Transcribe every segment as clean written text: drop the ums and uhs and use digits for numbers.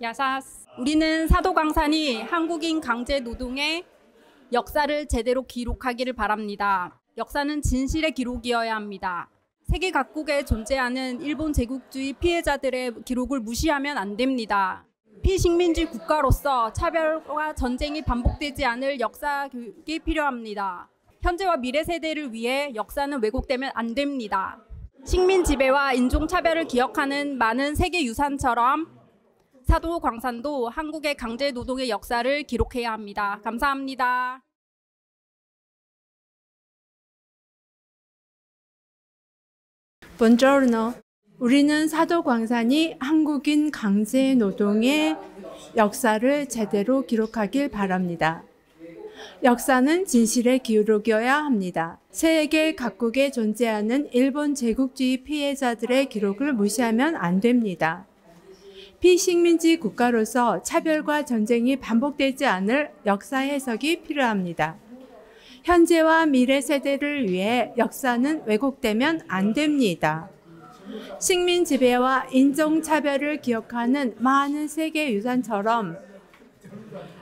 야사스. 우리는 사도광산이 한국인 강제 노동의 역사를 제대로 기록하기를 바랍니다. 역사는 진실의 기록이어야 합니다. 세계 각국에 존재하는 일본 제국주의 피해자들의 기록을 무시하면 안 됩니다. 피식민지 국가로서 차별과 전쟁이 반복되지 않을 역사 교육이 필요합니다. 현재와 미래 세대를 위해 역사는 왜곡되면 안 됩니다. 식민 지배와 인종차별을 기억하는 많은 세계 유산처럼 사도광산도 한국의 강제 노동의 역사를 기록해야 합니다. 감사합니다. Buongiorno. 우리는 사도광산이 한국인 강제 노동의 역사를 제대로 기록하길 바랍니다. 역사는 진실의 기록이어야 합니다. 세계 각국에 존재하는 일본 제국주의 피해자들의 기록을 무시하면 안 됩니다. 피식민지 국가로서 차별과 전쟁이 반복되지 않을 역사 해석이 필요합니다. 현재와 미래 세대를 위해 역사는 왜곡되면 안 됩니다. 식민 지배와 인종차별을 기억하는 많은 세계 유산처럼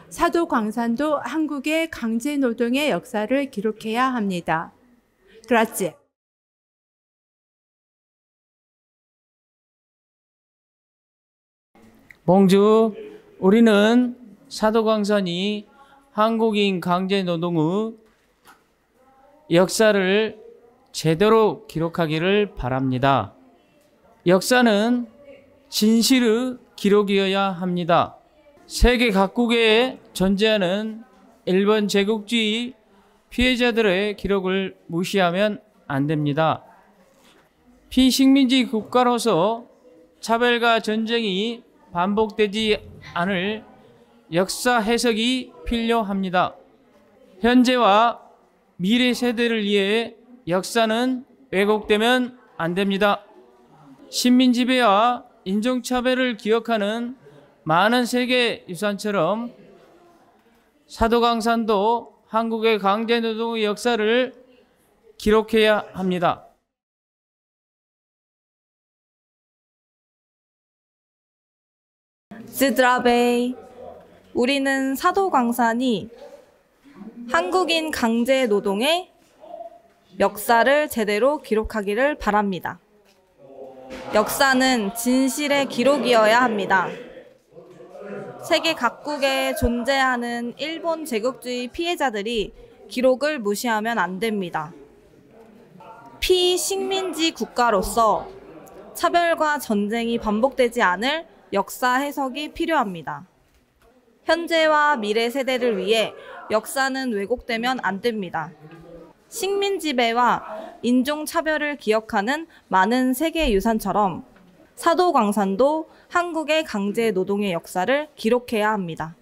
사도광산도 한국의 강제 노동의 역사를 기록해야 합니다. Grazie. 봉주, 우리는 사도광산이 한국인 강제 노동의 역사를 제대로 기록하기를 바랍니다. 역사는 진실의 기록이어야 합니다. 세계 각국에 존재하는 일본 제국주의 피해자들의 기록을 무시하면 안 됩니다. 피식민지 국가로서 차별과 전쟁이 반복되지 않을 역사 해석이 필요합니다. 현재와 미래 세대를 위해 역사는 왜곡되면 안 됩니다. 식민지배와 인종차별을 기억하는 많은 세계 유산처럼 사도광산도 한국의 강제노동의 역사를 기록해야 합니다. 즈드라베이. 우리는 사도광산이 한국인 강제 노동의 역사를 제대로 기록하기를 바랍니다. 역사는 진실의 기록이어야 합니다. 세계 각국에 존재하는 일본 제국주의 피해자들이 기록을 무시하면 안 됩니다. 피식민지 국가로서 차별과 전쟁이 반복되지 않을 역사 해석이 필요합니다. 현재와 미래 세대를 위해 역사는 왜곡되면 안 됩니다. 식민지배와 인종차별을 기억하는 많은 세계 유산처럼 사도광산도 한국의 강제 노동의 역사를 기록해야 합니다.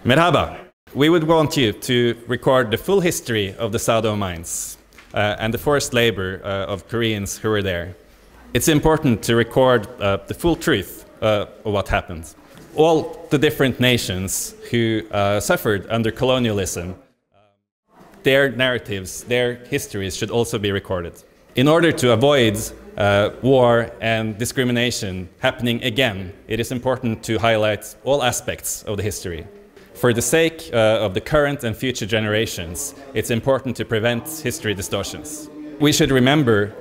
Merhaba. We would want you to record the full history of the Sado mines and the forced labor of Koreans who were there. It's important to record the full truth of what happened. All the different nations who suffered under colonialism, their narratives, their histories should also be recorded. In order to avoid war and discrimination happening again, it is important to highlight all aspects of the history. For the sake of the current and future generations, it's important to prevent history distortions. We should remember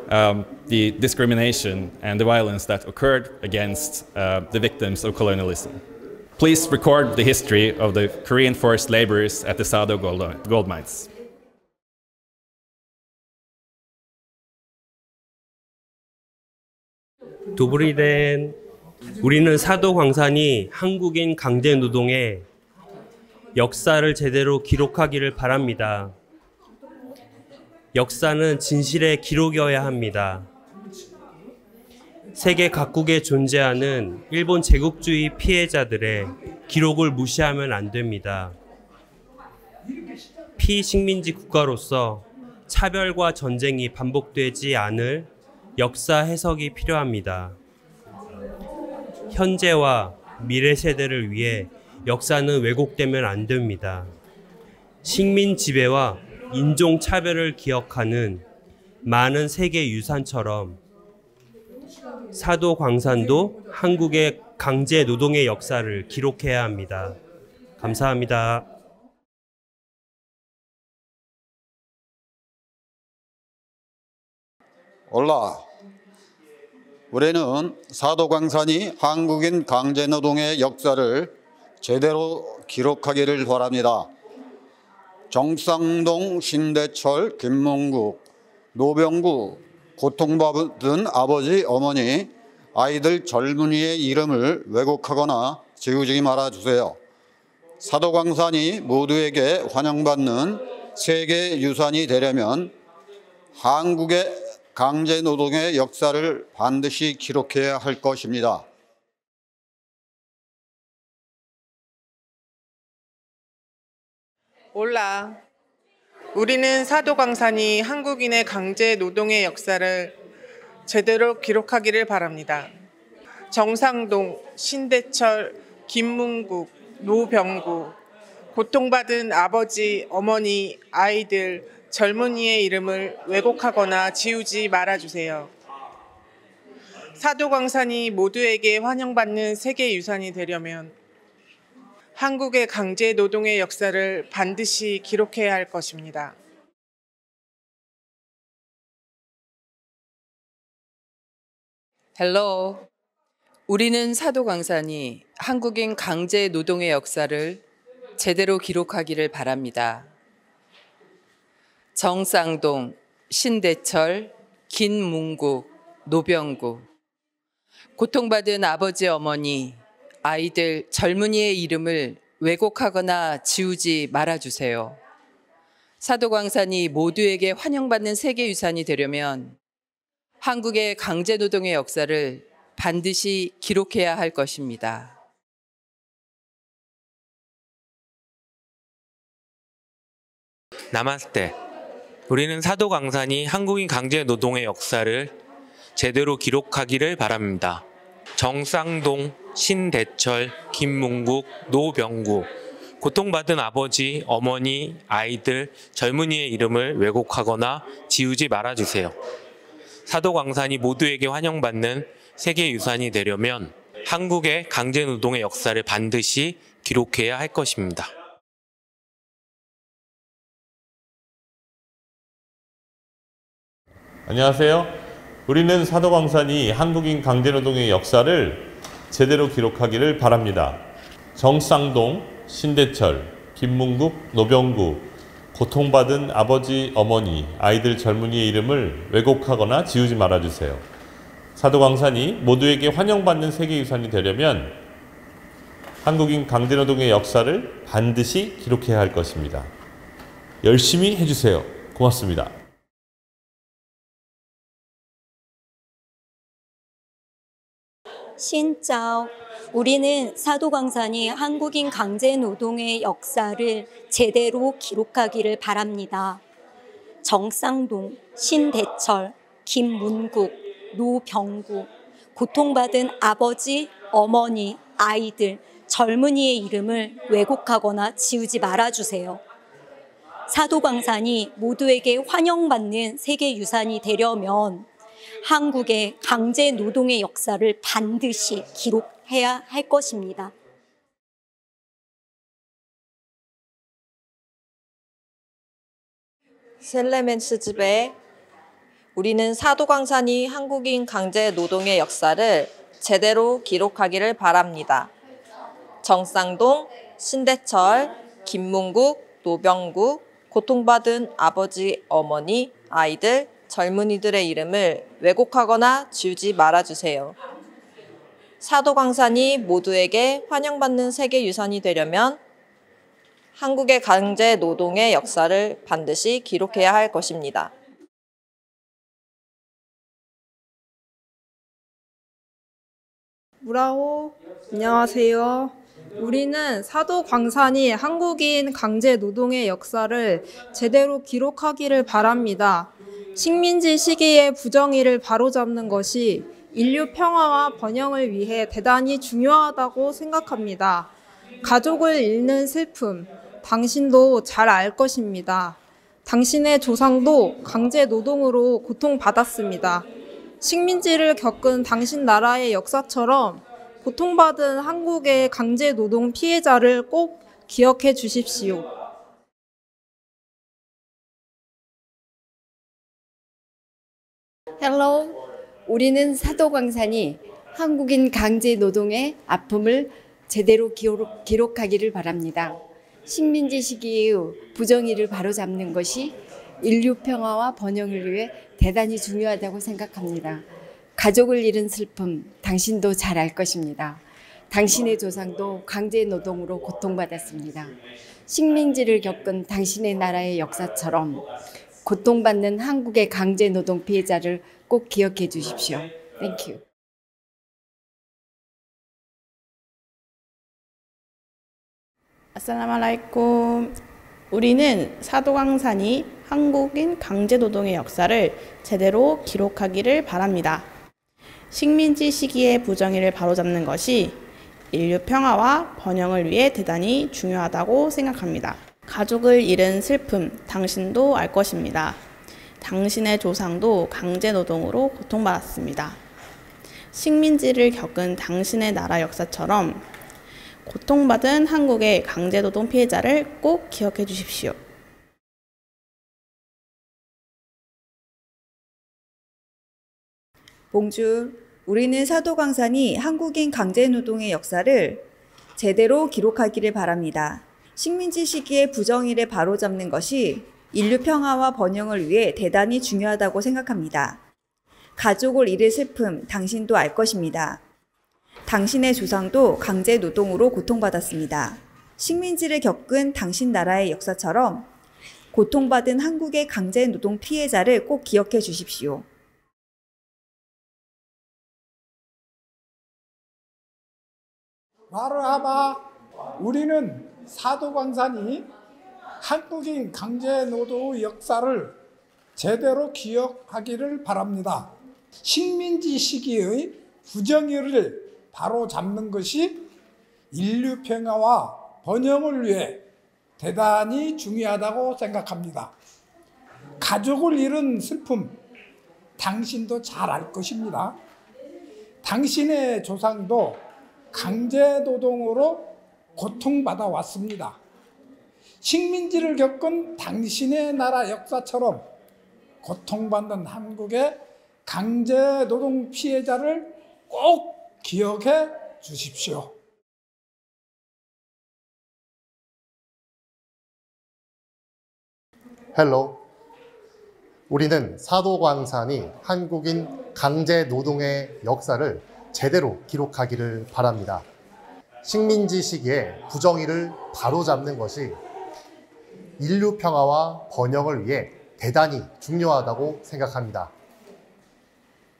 the discrimination and the violence that occurred against the victims of colonialism. Please record the history of the Korean forced laborers at the Sado gold mines. 도브리덴. 우리는 사도광산이 한국인 강제노동의 역사를 제대로 기록하기를 바랍니다. 역사는 진실의 기록이어야 합니다. 세계 각국에 존재하는 일본 제국주의 피해자들의 기록을 무시하면 안 됩니다. 피식민지 국가로서 차별과 전쟁이 반복되지 않을 역사 해석이 필요합니다. 현재와 미래 세대를 위해 역사는 왜곡되면 안 됩니다. 식민 지배와 인종 차별을 기억하는 많은 세계 유산처럼 사도광산도 한국의 강제 노동의 역사를 기록해야 합니다. 감사합니다. 올라. 우리는 사도광산이 한국인 강제노동의 역사를 제대로 기록하기를 바랍니다. 정상동, 신대철, 김문국, 노병구, 고통받은 아버지, 어머니, 아이들, 젊은이의 이름을 왜곡하거나 지우지 말아주세요. 사도광산이 모두에게 환영받는 세계유산이 되려면 한국의 강제노동의 역사를 반드시 기록해야 할 것입니다. 올라. 우리는 사도광산이 한국인의 강제노동의 역사를 제대로 기록하기를 바랍니다. 정상동, 신대철, 김문국, 노병구, 고통받은 아버지, 어머니, 아이들, 젊은이의 이름을 왜곡하거나 지우지 말아주세요. 사도광산이 모두에게 환영받는 세계유산이 되려면 한국의 강제노동의 역사를 반드시 기록해야 할 것입니다. 헬로. 우리는 사도광산이 한국인 강제노동의 역사를 제대로 기록하기를 바랍니다. 정상동, 신대철, 김문국, 노병구, 고통받은 아버지, 어머니, 아이들, 젊은이의 이름을 왜곡하거나 지우지 말아주세요. 사도광산이 모두에게 환영받는 세계유산이 되려면 한국의 강제노동의 역사를 반드시 기록해야 할 것입니다. 나마스테. 우리는 사도광산이 한국인 강제노동의 역사를 제대로 기록하기를 바랍니다. 정상동, 신대철, 김문국, 노병구, 고통받은 아버지, 어머니, 아이들, 젊은이의 이름을 왜곡하거나 지우지 말아주세요. 사도광산이 모두에게 환영받는 세계유산이 되려면 한국의 강제노동의 역사를 반드시 기록해야 할 것입니다. 안녕하세요. 우리는 사도광산이 한국인 강제노동의 역사를 제대로 기록하기를 바랍니다. 정상동, 신대철, 김문국, 노병구, 고통받은 아버지, 어머니, 아이들, 젊은이의 이름을 왜곡하거나 지우지 말아주세요. 사도광산이 모두에게 환영받는 세계유산이 되려면 한국인 강제노동의 역사를 반드시 기록해야 할 것입니다. 열심히 해주세요. 고맙습니다. 신짜오. 우리는 사도광산이 한국인 강제노동의 역사를 제대로 기록하기를 바랍니다. 정상동, 신대철, 김문국, 노병구, 고통받은 아버지, 어머니, 아이들, 젊은이의 이름을 왜곡하거나 지우지 말아주세요. 사도광산이 모두에게 환영받는 세계유산이 되려면 한국의 강제노동의 역사를 반드시 기록해야 할 것입니다. 셀레멘스 집에 우리는 사도광산이 한국인 강제노동의 역사를 제대로 기록하기를 바랍니다. 정상동, 신대철, 김문국, 노병구, 고통받은 아버지, 어머니, 아이들, 젊은이들의 이름을 왜곡하거나 지우지 말아주세요. 사도광산이 모두에게 환영받는 세계유산이 되려면 한국의 강제노동의 역사를 반드시 기록해야 할 것입니다. 무라호. 안녕하세요. 우리는 사도광산이 한국인 강제노동의 역사를 제대로 기록하기를 바랍니다. 식민지 시기의 부정의를 바로잡는 것이 인류 평화와 번영을 위해 대단히 중요하다고 생각합니다. 가족을 잃는 슬픔, 당신도 잘 알 것입니다. 당신의 조상도 강제 노동으로 고통받았습니다. 식민지를 겪은 당신 나라의 역사처럼 고통받은 한국의 강제 노동 피해자를 꼭 기억해 주십시오. 헬로, 우리는 사도광산이 한국인 강제 노동의 아픔을 제대로 기록하기를 바랍니다. 식민지 시기의 부정의를 바로잡는 것이 인류 평화와 번영을 위해 대단히 중요하다고 생각합니다. 가족을 잃은 슬픔, 당신도 잘 알 것입니다. 당신의 조상도 강제 노동으로 고통받았습니다. 식민지를 겪은 당신의 나라의 역사처럼 고통받는 한국의 강제 노동 피해자를 꼭 기억해 주십시오. 땡큐. 아살라말라이쿰. 우리는 사도광산이 한국인 강제노동의 역사를 제대로 기록하기를 바랍니다. 식민지 시기의 부정의를 바로잡는 것이 인류 평화와 번영을 위해 대단히 중요하다고 생각합니다. 가족을 잃은 슬픔, 당신도 알 것입니다. 당신의 조상도 강제노동으로 고통받았습니다. 식민지를 겪은 당신의 나라 역사처럼 고통받은 한국의 강제노동 피해자를 꼭 기억해 주십시오. 봉주, 우리는 사도광산이 한국인 강제노동의 역사를 제대로 기록하기를 바랍니다. 식민지 시기의 부정의를 바로잡는 것이 인류 평화와 번영을 위해 대단히 중요하다고 생각합니다. 가족을 잃을 슬픔, 당신도 알 것입니다. 당신의 조상도 강제 노동으로 고통받았습니다. 식민지를 겪은 당신 나라의 역사처럼 고통받은 한국의 강제 노동 피해자를 꼭 기억해 주십시오. 마르하바, 우리는 사도광산이 한국인 강제 노동의 역사를 제대로 기억하기를 바랍니다. 식민지 시기의 부정의를 바로잡는 것이 인류 평화와 번영을 위해 대단히 중요하다고 생각합니다. 가족을 잃은 슬픔, 당신도 잘 알 것입니다. 당신의 조상도 강제 노동으로 고통받아 왔습니다. 식민지를 겪은 당신의 나라 역사처럼 고통받는 한국의 강제 노동 피해자를 꼭 기억해 주십시오. 헬로, 우리는 사도광산이 한국인 강제 노동의 역사를 제대로 기록하기를 바랍니다. 식민지 시기에 부정의를 바로잡는 것이 인류 평화와 번영을 위해 대단히 중요하다고 생각합니다.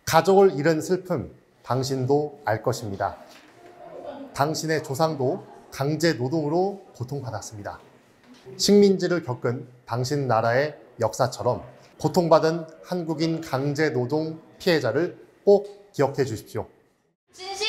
가족을 잃은 슬픔, 당신도 알 것입니다. 당신의 조상도 강제 노동으로 고통받았습니다. 식민지를 겪은 당신 나라의 역사처럼 고통받은 한국인 강제 노동 피해자를 꼭 기억해 주십시오. 진실